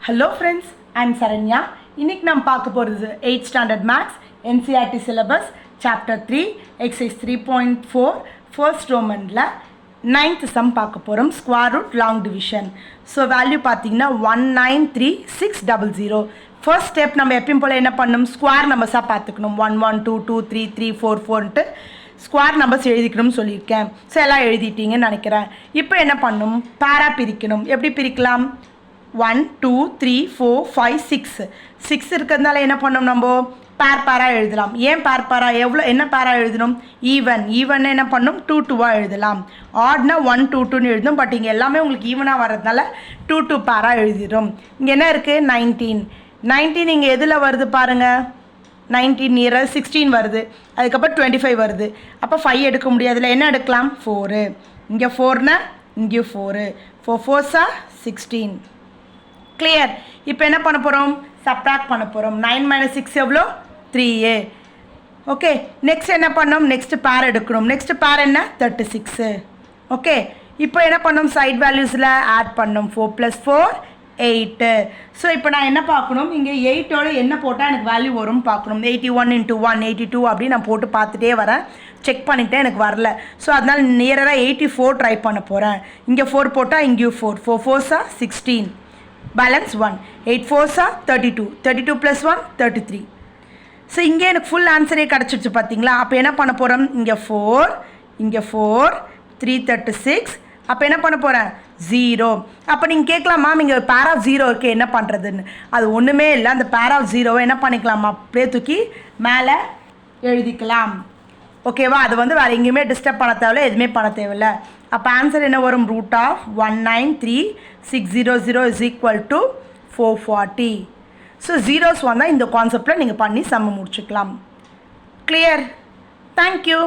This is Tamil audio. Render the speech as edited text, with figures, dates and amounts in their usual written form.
Hello friends, I am Saranya. இன்னைக்கு நாம் பார்க்க போகிறது 8th standard maths NCERT syllabus chapter 3 exercise 3.4 first Romanல 9th sum பார்க்க போறோம் square root long division. So value பார்த்தீங்கன்னா 193600. First step நம்ம எப்பவும் போல என்ன பண்ணணும் square numbers பார்த்துக்கணும் 1 1 2 2 3 3 4 4 ட்டு ஸ்கொயர் நம்பர்ஸ் எழுதிக்கணும்னு சொல்லியிருக்கேன். ஸோ எல்லாம் எழுதிட்டீங்கன்னு நினைக்கிறேன். இப்போ என்ன பண்ணணும் பேரா பிரிக்கணும். எப்படி பிரிக்கலாம் 1 2 3 4 5 6 இருக்கிறதுனால என்ன பண்ணணும் நம்ம பேரா எழுதலாம். ஏன் பேரா எவ்வளோ என்ன பேரா எழுதணும் ஈவன் என்ன பண்ணணும் 2 2 எழுதலாம். ஆட்னா 1 2 2ன்னு எழுதணும். பட் இங்கே எல்லாமே உங்களுக்கு ஈவனாக வர்றதுனால 2 2 பேரா எழுதிடும். இங்கே என்ன இருக்குது 19 இங்கே எதில் வருது பாருங்கள் 19 நியர் 16 வருது. அதுக்கப்புறம் 25 வருது. அப்போ 5 எடுக்க முடியாதுல என்ன எடுக்கலாம் 4 இங்கே 4னா இங்கே 4 4 16 கிளியர். இப்போ என்ன பண்ண போகிறோம் சப்ராக்ட் பண்ண போகிறோம். 9 - 6 எவ்வளோ 3a. ஓகே நெக்ஸ்ட் என்ன பண்ணோம் நெக்ஸ்ட் பேர் எடுக்கணும். நெக்ஸ்ட் பேர் என்ன 36. ஓகே இப்போ என்ன பண்ணோம் சைட் வேல்யூஸில் ஆட் பண்ணோம் 4 + 4 8. ஸோ இப்போ நான் என்ன பார்க்கணும் இங்கே 8ஓட என்ன போட்டால் எனக்கு வேல்யூ வரும்னு பார்க்கணும். 81 × 1 82 அப்படின்னு நான் போட்டு பார்த்துட்டே வரேன். செக் பண்ணிவிட்டேன் எனக்கு வரல. ஸோ அதனால் நியராக 84 ட்ரை பண்ண போகிறேன். இங்கே 4 போட்டால் இங்கேயும் 4 4 16 பேலன்ஸ் 1 8 4 32 32 + 1 33. ஸோ இங்கே எனக்கு ஃபுல் ஆன்சரே கிடச்சிடுச்சு பார்த்தீங்களா. அப்போ என்ன பண்ண போகிறோம் இங்கே 4 இங்கே 4 336. அப்போ என்ன பண்ண போகிறேன் 0. அப்போ நீங்கள் கேட்கலாம் மேம் இங்கே பேர் ஆஃப் 0 இருக்குது என்ன பண்ணுறதுன்னு. அது ஒன்றுமே இல்லை. அந்த பேர் ஆஃப் 0வை என்ன பண்ணிக்கலாம் அப்படியே தூக்கி மேலே எழுதிக்கலாம். ஓகேவா அது வேறு எங்கேயுமே டிஸ்டர்ப் பண்ண தேவையில்ல எதுவுமே பண்ண தேவையில்லை. அப்போ ஆன்சர் என்ன வரும் √193,600 = 440. ஸோ ஜீரோஸ் வந்தால் இந்த கான்செப்டில் நீங்கள் பண்ணி சம்ம முடிச்சுக்கலாம். கிளியர். தேங்க்யூ.